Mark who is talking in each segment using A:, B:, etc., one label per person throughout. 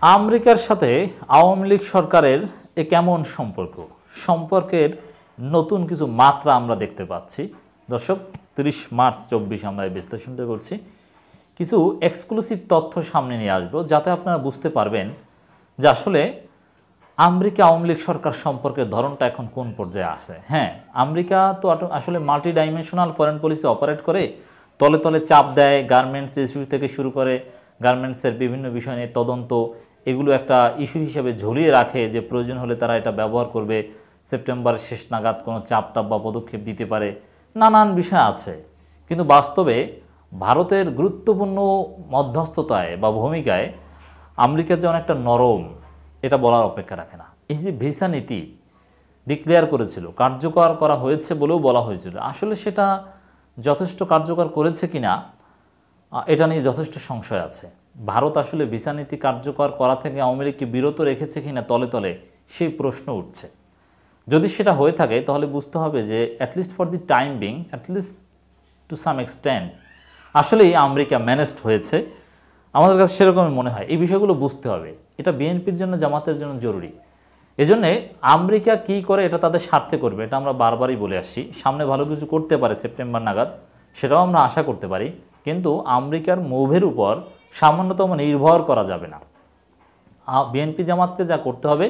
A: আমেরিকার সাথে আওয়ামী লীগ সরকারের এ কেমন সম্পর্ক, সম্পর্কের নতুন কিছু মাত্রা আমরা দেখতে পাচ্ছি। দর্শক, 30 মার্চ 24 আমরা এই বিশ্লেষণটা করছি। কিছু এক্সক্লুসিভ তথ্য সামনে নিয়ে আসবো, যাতে আপনারা বুঝতে পারবেন যে আসলে আমেরিকা আওয়ামী লীগ সরকার সম্পর্কের ধরনটা এখন কোন পর্যায়ে আছে। হ্যাঁ, আমেরিকা তো আসলে multi dimensional foreign policy operate করে, তলে তলে চাপ দেয়, গার্মেন্টস ইস্যু থেকে শুরু করে গার্মেন্টসের বিভিন্ন বিষয় নিয়ে তদন্ত, এগুলো একটা ইস্যু হিসেবে ঝুলিয়ে রাখে যে প্রয়োজন হলে তারা এটা ব্যবহার করবে, সেপ্টেম্বরের শেষ নাগাদ কোনো চাপ বা পদক্ষেপ দিতে পারে, নানান বিষয় আছে। কিন্তু বাস্তবে ভারতের গুরুত্বপূর্ণ মধ্যস্থতায় বা ভূমিকায় আমেরিকা যে অনেকটা নরম, এটা বলার অপেক্ষা রাখে না। এই যে ভিসা নীতি ডিক্লেয়ার করেছিল, কার্যকর করা হয়েছে বলেও বলা হয়েছিল, আসলে সেটা যথেষ্ট কার্যকর করেছে কিনা এটা নিয়ে যথেষ্ট সংশয় আছে। ভারত আসলে ভিসা নীতি কার্যকর করা থেকে আওয়ামী লীগকে বিরত রেখেছে কিনা তলে তলে সেই প্রশ্ন উঠছে। যদি সেটা হয়ে থাকে তাহলে বুঝতে হবে যে at least for the time being, at least to some extent আসলেই আমেরিকা ম্যানেজড হয়েছে। আমাদের কাছে সেরকমই মনে হয়। এই বিষয়গুলো বুঝতে হবে, এটা বিএনপির জন্য, জামাতের জন্য জরুরি। এজন্যে আমেরিকা কি করে এটা তাদের স্বার্থে করবে, এটা আমরা বারবারই বলে আসছি। সামনে ভালো কিছু করতে পারে সেপ্টেম্বর নাগাদ, সেটাও আমরা আশা করতে পারি, কিন্তু আমেরিকার মুভের উপর সামান্যতম নির্ভর করা যাবে না। বিএনপি জামাতকে যা করতে হবে,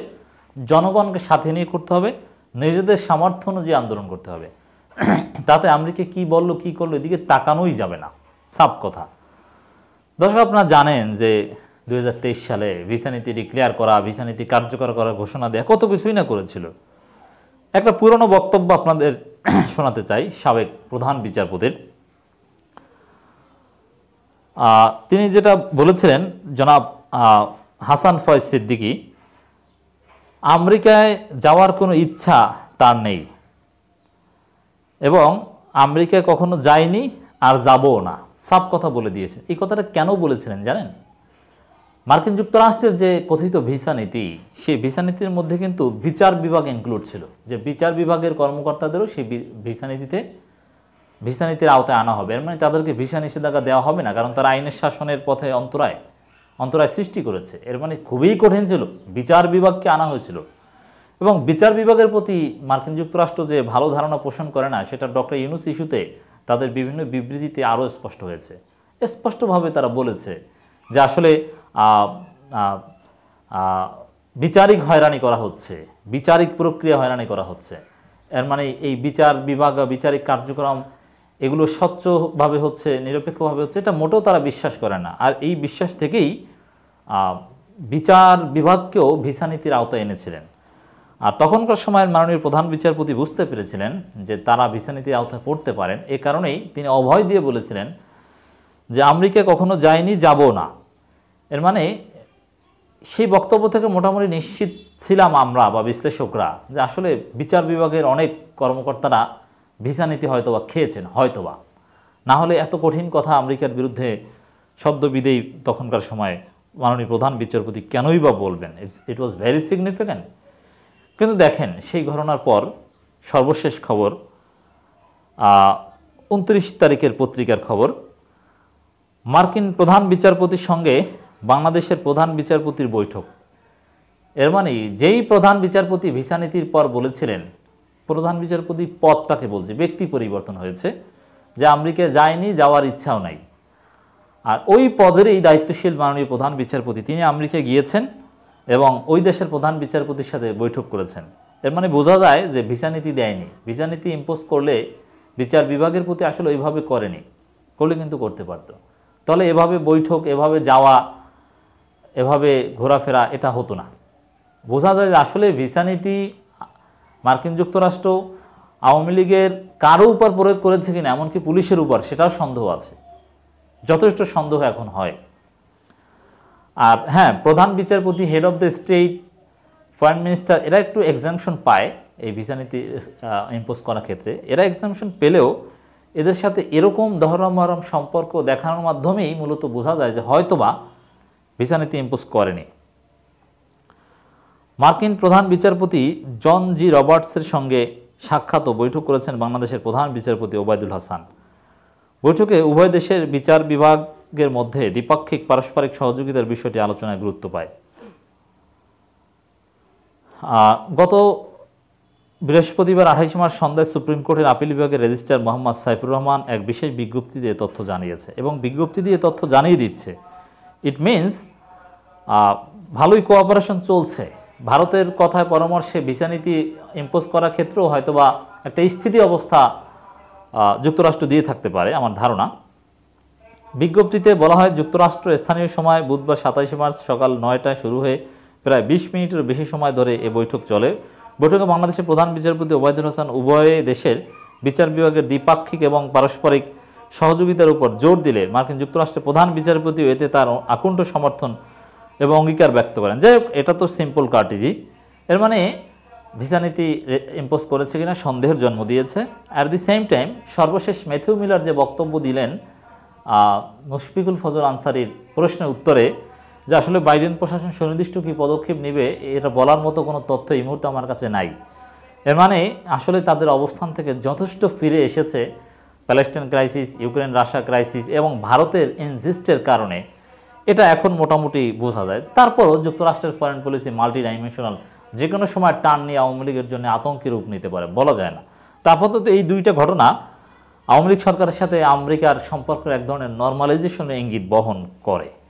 A: জনগণকে সাথে নিয়ে করতে হবে, নিজেদের সামর্থ্য অনুযায়ী আন্দোলন করতে হবে। তাতে আমেরিকা কি বললো কি করলো এদিকে তাকানোই যাবে না, সাফ কথা। দর্শক, আপনারা জানেন যে 2023 সালে ভিসা নীতি ডিক্লেয়ার করা, ভিসা নীতি কার্যকর করার ঘোষণা দেয়া, কত কিছুই না করেছিল। একটা পুরনো বক্তব্য আপনাদের শোনাতে চাই সাবেক প্রধান বিচারপতির। তিনি যেটা বলেছিলেন, জনাব হাসান ফয়েজ সিদ্দিকী, আমেরিকায় যাওয়ার কোনো ইচ্ছা তার নেই এবং আমেরিকায় কখনো যায়নি আর যাবও না, সব কথা বলে দিয়েছেন। এই কথাটা কেন বলেছিলেন জানেন? মার্কিন যুক্তরাষ্ট্রের যে কথিত ভিসা নীতি, সেই ভিসা নীতির মধ্যে কিন্তু বিচার বিভাগ ইনক্লুড ছিল, যে বিচার বিভাগের কর্মকর্তাদেরও সেই ভিসা নীতির আওতায় আনা হবে। এর মানে তাদেরকে ভিসা নিষেধাজ্ঞা দেওয়া হবে না, কারণ তারা আইনের শাসনের পথে অন্তরায় সৃষ্টি করেছে। এর মানে খুবই কঠিন ছিল, বিচার বিভাগকে আনা হয়েছিল। এবং বিচার বিভাগের প্রতি মার্কিন যুক্তরাষ্ট্র যে ভালো ধারণা পোষণ করে না, সেটা ডক্টর ইউনূস ইস্যুতে তাদের বিভিন্ন বিবৃতিতে আরও স্পষ্ট হয়েছে। স্পষ্টভাবে তারা বলেছে যে আসলে বিচারিক হয়রানি করা হচ্ছে, বিচারিক প্রক্রিয়া হয়রানি করা হচ্ছে। এর মানে এই বিচার বিভাগ বা বিচারিক কার্যক্রম এগুলো স্বচ্ছভাবে হচ্ছে, নিরপেক্ষভাবে হচ্ছে, এটা মোটেও তারা বিশ্বাস করে না। আর এই বিশ্বাস থেকেই বিচার বিভাগকেও ভিসা নীতির আওতায় এনেছিলেন। আর তখনকার সময়ের মাননীয় প্রধান বিচারপতি বুঝতে পেরেছিলেন যে তারা ভিসা নীতির আওতায় পড়তে পারেন। এ কারণেই তিনি অভয় দিয়ে বলেছিলেন যে আমেরিকা কখনো যায়নি, যাব না। এর মানে সেই বক্তব্য থেকে মোটামুটি নিশ্চিত ছিলাম আমরা বা বিশ্লেষকরা যে আসলে বিচার বিভাগের অনেক কর্মকর্তারা ভিসা নীতি হয়তোবা খেয়েছেন, হয়তোবা। না হলে এত কঠিন কথা আমেরিকার বিরুদ্ধে সদ্যবিদেয়ী তখনকার সময় মাননীয় প্রধান বিচারপতি কেনই বা বলবেন? ইট ওয়াজ ভেরি সিগনিফিক্যান্ট। কিন্তু দেখেন, সেই ঘটনার পর সর্বশেষ খবর, 29 তারিখের পত্রিকার খবর, মার্কিন প্রধান বিচারপতির সঙ্গে বাংলাদেশের প্রধান বিচারপতির বৈঠক। এর মানে যেই প্রধান বিচারপতি ভিসা নীতির পর বলেছিলেন, প্রধান বিচারপতি পদটাকে বলছে, ব্যক্তি পরিবর্তন হয়েছে, যে আমেরিকায় যায়নি, যাওয়ার ইচ্ছাও নাই। আর ওই পদেরই দায়িত্বশীল মাননীয় প্রধান বিচারপতি তিনি আমেরিকায় গিয়েছেন এবং ওই দেশের প্রধান বিচারপতির সাথে বৈঠক করেছেন। এর মানে বোঝা যায় যে ভিসা নীতি দেয়নি। ভিসা নীতি ইম্পোজ করলে বিচার বিভাগের প্রতি আসলে ওইভাবে করেনি, করলে কিন্তু করতে পারতো। তাহলে এভাবে বৈঠক, এভাবে যাওয়া, এভাবে ঘোরাফেরা এটা হতো না। বোঝা যায় যে আসলে ভিসা নীতি মার্কিন যুক্তরাষ্ট্র আওয়ামী লীগের কারো উপর প্রয়োগ করেছে কিনা, এমনকি পুলিশের উপর, সেটাও সন্দেহ আছে, যথেষ্ট সন্দেহ এখন হয়। আর হ্যাঁ, প্রধান বিচারপতি, head of the state, foreign minister, এরা একটু এক্সামশন পায় এই ভিসা নীতি ইম্পোজ করার ক্ষেত্রে। এরা এক্সামশন পেলেও এদের সাথে এরকম দহরমহরম সম্পর্ক দেখানোর মাধ্যমেই মূলত বোঝা যায় যে হয়তোবা ভিসা নীতি ইম্পোজ করেনি। মার্কিন প্রধান বিচারপতি জন জি রবার্টসের সঙ্গে সাক্ষাৎ ও বৈঠক করেছেন বাংলাদেশের প্রধান বিচারপতি ওবায়দুল হাসান। বৈঠকে উভয় দেশের বিচার বিভাগের মধ্যে দ্বিপাক্ষিক পারস্পরিক সহযোগিতার বিষয়টি আলোচনায় গুরুত্ব পায়। গত বৃহস্পতিবার 28 মার্চ সন্ধ্যায় সুপ্রিম কোর্টের আপিল বিভাগের রেজিস্ট্রার মোহাম্মদ সাইফুর রহমান এক বিশেষ বিজ্ঞপ্তি দিয়ে তথ্য জানিয়েছে এবং বিজ্ঞপ্তি দিয়ে তথ্য জানিয়ে দিচ্ছে ইট মিনস ভালোই কোঅপারেশন চলছে। ভারতের কথায় পরামর্শে ভিসা নীতি ইম্পোজ করার ক্ষেত্রেও হয়তোবা একটা স্থিতি অবস্থা যুক্তরাষ্ট্র দিয়ে থাকতে পারে আমার ধারণা। বিজ্ঞপ্তিতে বলা হয়, যুক্তরাষ্ট্র স্থানীয় সময় বুধবার 27 মার্চ সকাল 9টায় শুরু হয়ে প্রায় 20 মিনিটের বেশি সময় ধরে এ বৈঠক চলে। বৈঠকে বাংলাদেশের প্রধান বিচারপতি ওবায়দুল হাসান উভয় দেশের বিচার বিভাগের দ্বিপাক্ষিক এবং পারস্পরিক সহযোগিতার উপর জোর দিলে মার্কিন যুক্তরাষ্ট্রের প্রধান বিচারপতিও এতে তার আকুণ্ঠ সমর্থন এবং অঙ্গীকার ব্যক্ত করেন। যাই হোক, এটা তো সিম্পল কার্টিজি। এর মানে ভিসা নীতি ইম্পোজ করেছে কিনা সন্দেহের জন্ম দিয়েছে। অ্যাট দি সেম টাইম সর্বশেষ ম্যাথিউ মিলার যে বক্তব্য দিলেন মুশফিকুল ফজল আনসারীর প্রশ্নের উত্তরে, যে আসলে বাইডেন প্রশাসন সুনির্দিষ্ট কী পদক্ষেপ নেবে এটা বলার মতো কোনো তথ্য এই মুহূর্তে আমার কাছে নাই। এর মানে আসলে তাদের অবস্থান থেকে যথেষ্ট ফিরে এসেছে Palestine crisis, Ukraine Russia crisis এবং ভারতের ইনজিস্টের কারণে, এটা এখন মোটামুটি বোঝা যায়। তারপরও যুক্তরাষ্ট্রের ফরেন পলিসি মাল্টি ডাইমেনশনাল, যে কোনো সময় টার্ন নিয়ে আওয়ামী লীগের জন্য আতঙ্কের রূপ নিতে পারে, বলা যায় না। তারপর তো এই দুইটা ঘটনা আওয়ামী লীগ সরকারের সাথে আমেরিকার সম্পর্কের এক ধরনের নর্মালাইজেশনের ইঙ্গিত বহন করে।